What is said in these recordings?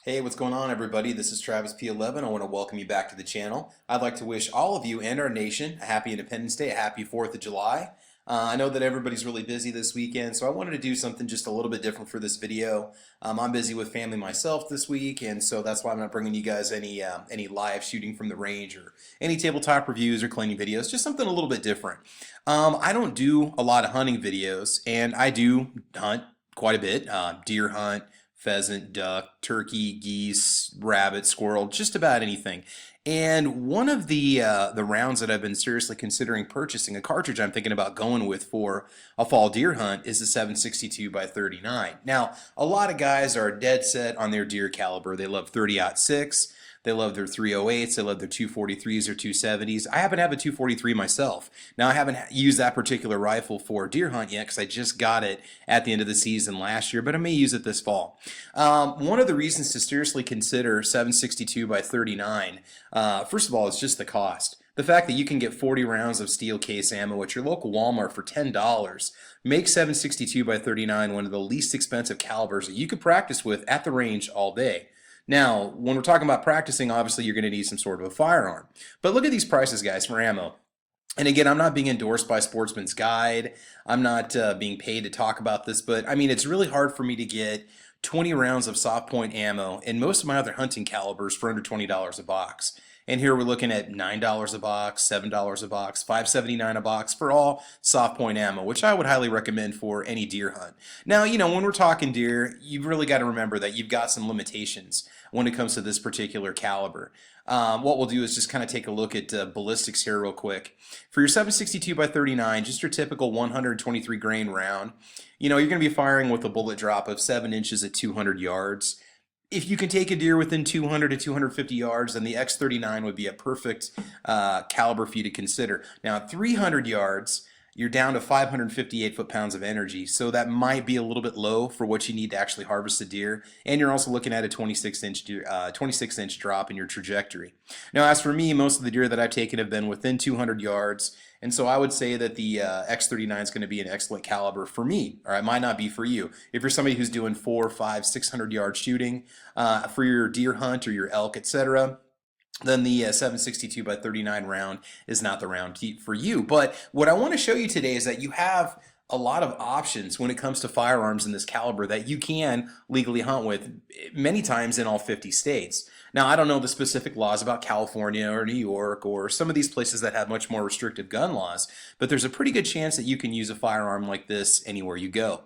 Hey, what's going on, everybody? This is Travis P11. I want to welcome you back to the channel. I'd like to wish all of you and our nation a happy Independence Day, a happy 4th of July. I know that everybody's really busy this weekend, so I wanted to do something just a little bit different for this video. I'm busy with family myself this week, and so that's why I'm not bringing you guys any live shooting from the range or any tabletop reviews or cleaning videos, just something a little bit different. I don't do a lot of hunting videos, and I do hunt quite a bit, deer hunt, pheasant, duck, turkey, geese, rabbit, squirrel, just about anything. And one of the rounds that I've been seriously considering purchasing, a cartridge I'm thinking about going with for a fall deer hunt, is the 762 by 39. Now, a lot of guys are dead set on their deer caliber. They love 30-06. They love their 308s, they love their 243s or 270s. I happen to have a 243 myself. Now, I haven't used that particular rifle for deer hunt yet because I just got it at the end of the season last year, but I may use it this fall. One of the reasons to seriously consider 762 by 39, first of all, is just the cost. The fact that you can get 40 rounds of steel case ammo at your local Walmart for $10 makes 762 by 39 one of the least expensive calibers that you could practice with at the range all day. Now, when we're talking about practicing, obviously you're going to need some sort of a firearm. But look at these prices, guys, for ammo. And again, I'm not being endorsed by Sportsman's Guide. I'm not being paid to talk about this, but I mean, it's really hard for me to get 20 rounds of soft point ammo and most of my other hunting calibers for under $20 a box. And here we're looking at $9 a box, $7 a box, $5.79 a box for all soft point ammo, which I would highly recommend for any deer hunt. Now, you know, when we're talking deer, you've really got to remember that you've got some limitations when it comes to this particular caliber. What we'll do is just kind of take a look at ballistics here real quick. For your 762 by 39, just your typical 123 grain round, you know, you're going to be firing with a bullet drop of 7 inches at 200 yards. If you can take a deer within 200 to 250 yards, then the X39 would be a perfect caliber for you to consider. Now, at 300 yards, you're down to 558 foot-pounds of energy, so that might be a little bit low for what you need to actually harvest a deer, and you're also looking at a 26-inch drop in your trajectory. Now, as for me, most of the deer that I've taken have been within 200 yards, and so I would say that the X39 is going to be an excellent caliber for me, or it might not be for you. If you're somebody who's doing 400, 500, 600 yard shooting for your deer hunt or your elk, etc., then the 762 by 39 round is not the round for you. But what I want to show you today is that you have a lot of options when it comes to firearms in this caliber that you can legally hunt with many times in all 50 states. Now, I don't know the specific laws about California or New York or some of these places that have much more restrictive gun laws, but there's a pretty good chance that you can use a firearm like this anywhere you go.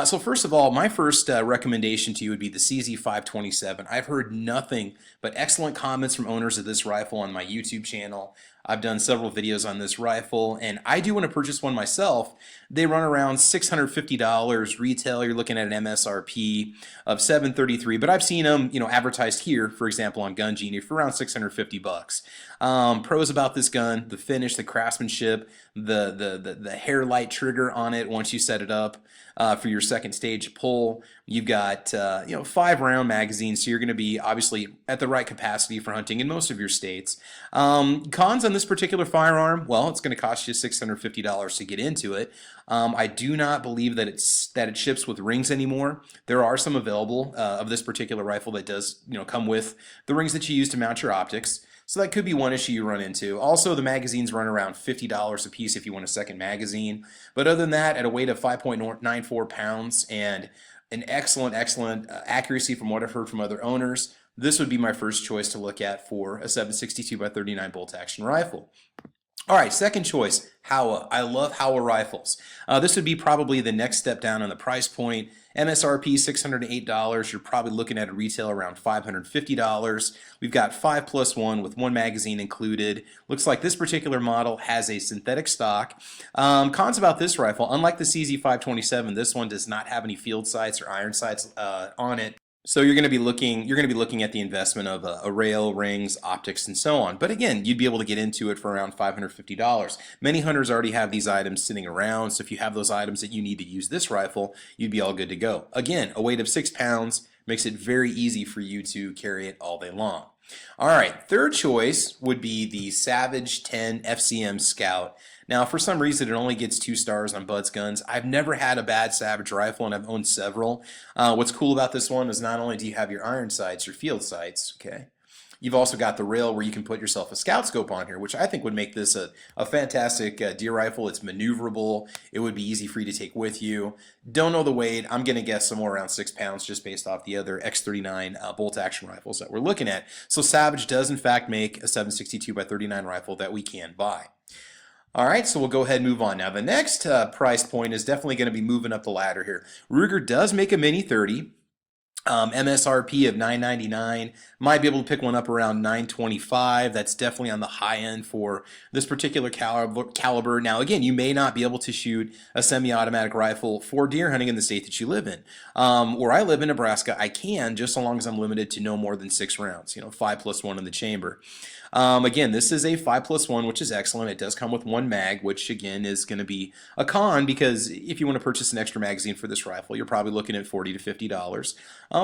So first of all, my first recommendation to you would be the CZ527. I've heard nothing but excellent comments from owners of this rifle on my YouTube channel. I've done several videos on this rifle, and I do want to purchase one myself. They run around $650 retail. You're looking at an MSRP of $733, but I've seen them, you know, advertised here, for example, on Gun Genie for around $650. Pros about this gun: the finish, the craftsmanship, the hair light trigger on it once you set it up for your second stage pull. You've got 5-round magazines, so you're going to be obviously at the right capacity for hunting in most of your states. Cons on this particular firearm: well, it's going to cost you $650 to get into it. I do not believe that it ships with rings anymore. There are some available of this particular rifle that does come with the rings that you use to mount your optics. So that could be one issue you run into. Also, the magazines run around $50 a piece if you want a second magazine. But other than that, at a weight of 5.94 pounds and an excellent accuracy from what I've heard from other owners, this would be my first choice to look at for a 762 by 39 bolt action rifle. All right, second choice, Howa. I love Howa rifles. This would be probably the next step down on the price point. MSRP $608. You're probably looking at a retail around $550. We've got 5+1 with 1 magazine included. Looks like this particular model has a synthetic stock. Cons about this rifle: unlike the CZ527, this one does not have any field sights or iron sights on it. So you're going to be looking at the investment of a rail, rings, optics, and so on. But again, you'd be able to get into it for around $550. Many hunters already have these items sitting around, so if you have those items that you need to use this rifle, you'd be all good to go. Again, a weight of 6 pounds makes it very easy for you to carry it all day long. All right, third choice would be the Savage 10 FCM Scout. Now, for some reason, it only gets 2 stars on Bud's Guns. I've never had a bad Savage rifle, and I've owned several. What's cool about this one is not only do you have your iron sights, your field sights, okay? You've also got the rail where you can put yourself a scout scope on here, which I think would make this a fantastic deer rifle. It's maneuverable. It would be easy for you to take with you. Don't know the weight. I'm going to guess somewhere around 6 pounds just based off the other X39 bolt action rifles that we're looking at. So Savage does in fact make a 7.62 by 39 rifle that we can buy. All right, so we'll go ahead and move on. Now the next price point is definitely going to be moving up the ladder here. Ruger does make a Mini 30. MSRP of $9.99. Might be able to pick one up around $9.25. That's definitely on the high end for this particular caliber. Now, again, you may not be able to shoot a semi-automatic rifle for deer hunting in the state that you live in. Where I live in Nebraska, I can, just so long as I'm limited to no more than 6 rounds. 5+1 in the chamber. Again, this is a 5+1, which is excellent. It does come with 1 mag, which again is going to be a con because if you want to purchase an extra magazine for this rifle, you're probably looking at $40 to $50.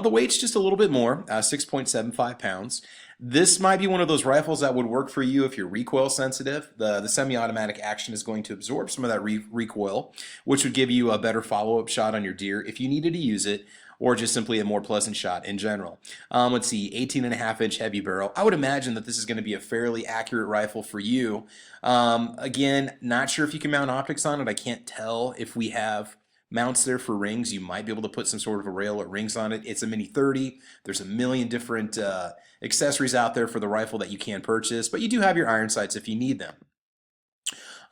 The weight's just a little bit more, 6.75 pounds. This might be one of those rifles that would work for you if you're recoil sensitive. The semi-automatic action is going to absorb some of that recoil, which would give you a better follow-up shot on your deer if you needed to use it, or just simply a more pleasant shot in general. Let's see, 18.5-inch heavy barrel. I would imagine that this is going to be a fairly accurate rifle for you. Again, not sure if you can mount optics on it. I can't tell if we have mounts there for rings. You might be able to put some sort of a rail or rings on it. It's a Mini 30. There's a million different accessories out there for the rifle that you can purchase, but you do have your iron sights if you need them.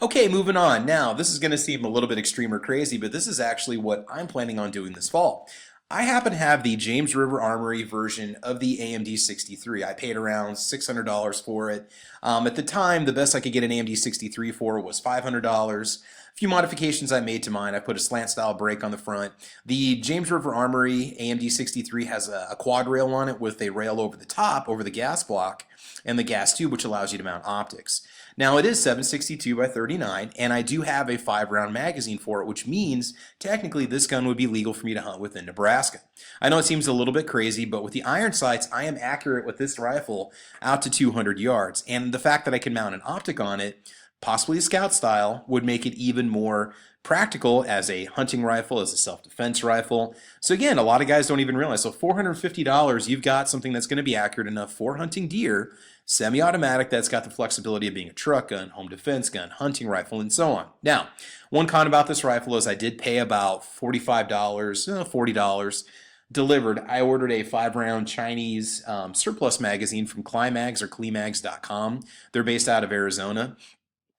Okay, moving on. Now, this is going to seem a little bit extreme or crazy, but this is actually what I'm planning on doing this fall. I happen to have the James River Armory version of the AMD 63. I paid around $600 for it. At the time, the best I could get an AMD 63 for was $500. A few modifications I made to mine. I put a slant style brake on the front. The James River Armory AMD 63 has a quad rail on it with a rail over the top, over the gas block, and the gas tube, which allows you to mount optics. Now it is 7.62 by 39, and I do have a 5-round magazine for it, which means technically this gun would be legal for me to hunt with in Nebraska. I know it seems a little bit crazy, but with the iron sights, I am accurate with this rifle out to 200 yards, and the fact that I can mount an optic on it, possibly a scout style, would make it even more practical as a hunting rifle, as a self-defense rifle. So again, a lot of guys don't even realize. So $450, you've got something that's going to be accurate enough for hunting deer, semi-automatic that's got the flexibility of being a truck gun, home defense gun, hunting rifle, and so on. Now, one con about this rifle is I did pay about $45, $40 delivered. I ordered a 5-round Chinese surplus magazine from Climags or Climags.com. They're based out of Arizona.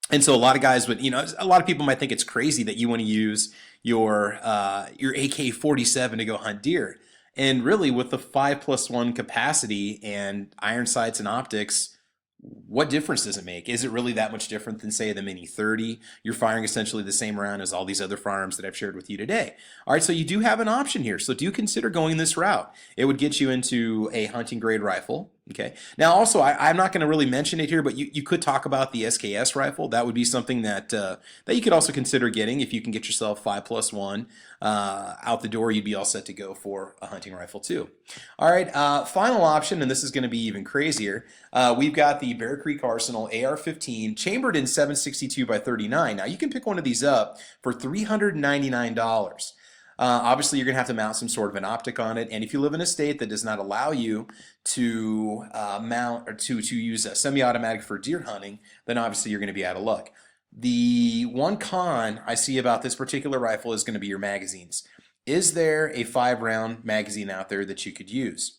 And so a lot of guys would, a lot of people might think it's crazy that you want to use your AK-47 to go hunt deer. And really, with the 5+1 capacity and iron sights and optics, what difference does it make? Is it really that much different than, say, the Mini 30? You're firing essentially the same round as all these other firearms that I've shared with you today. All right, so you do have an option here. So do consider going this route. It would get you into a hunting grade rifle. Okay. Now, also, I'm not going to really mention it here, but you could talk about the SKS rifle. That would be something that that you could also consider getting if you can get yourself 5+1 out the door. You'd be all set to go for a hunting rifle too. All right, final option, and this is going to be even crazier. We've got the Bear Creek Arsenal AR-15 chambered in 7.62 by 39. Now, you can pick one of these up for $399. Obviously, you're going to have to mount some sort of an optic on it, and if you live in a state that does not allow you to mount or to use a semi-automatic for deer hunting, then obviously you're going to be out of luck. The one con I see about this particular rifle is going to be your magazines. Is there a 5-round magazine out there that you could use?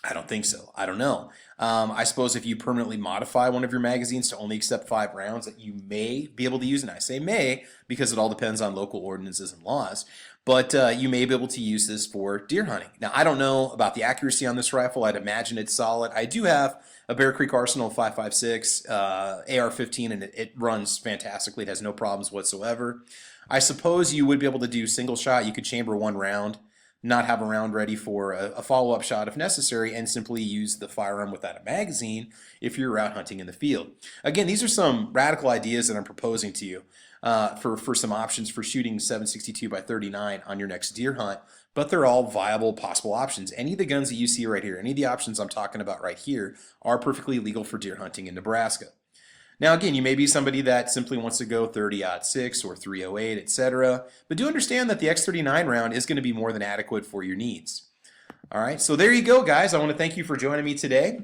I don't think so. I don't know. I suppose if you permanently modify one of your magazines to only accept 5 rounds, that you may be able to use, and I say may because it all depends on local ordinances and laws, but you may be able to use this for deer hunting. Now, I don't know about the accuracy on this rifle. I'd imagine it's solid. I do have a Bear Creek Arsenal 5.56 AR-15, and it runs fantastically. It has no problems whatsoever. I suppose you would be able to do single shot. You could chamber 1 round, not have a round ready for a follow-up shot if necessary, and simply use the firearm without a magazine if you're out hunting in the field. Again, these are some radical ideas that I'm proposing to you for some options for shooting 7.62 by 39 on your next deer hunt. but they're all viable possible options. Any of the guns that you see right here, any of the options I'm talking about right here are perfectly legal for deer hunting in Nebraska. Now again, you may be somebody that simply wants to go 30-06 or 308, etc. But do understand that the X39 round is going to be more than adequate for your needs. All right, so there you go, guys. I want to thank you for joining me today.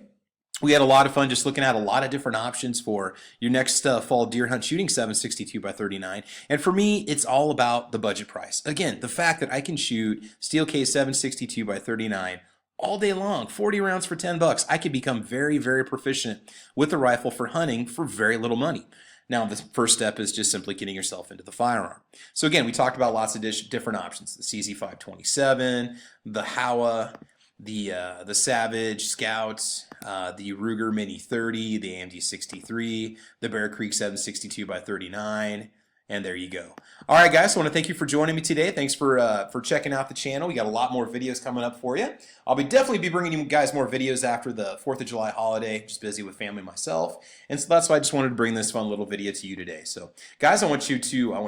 We had a lot of fun just looking at a lot of different options for your next fall deer hunt shooting 7.62x39. And for me, it's all about the budget price. Again, the fact that I can shoot steel case 7.62x39 all day long, 40 rounds for 10 bucks. I could become very, very proficient with the rifle for hunting for very little money. Now, the first step is just simply getting yourself into the firearm. So again, we talked about lots of different options: the CZ527, the Howa, the Savage Scouts, the Ruger Mini 30, the AMD 63, the Bear Creek 7.62x39, and there you go. All right, guys, so I want to thank you for joining me today. Thanks for checking out the channel. We got a lot more videos coming up for you. I'll definitely be bringing you guys more videos after the 4th of July holiday. Just busy with family myself, and so that's why I just wanted to bring this fun little video to you today. So, guys, I want to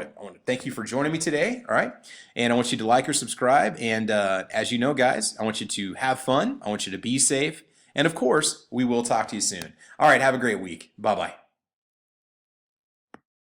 thank you for joining me today. All right, and I want you to like or subscribe. And as you know, guys, I want you to have fun. I want you to be safe, and of course, we will talk to you soon. All right, have a great week. Bye bye.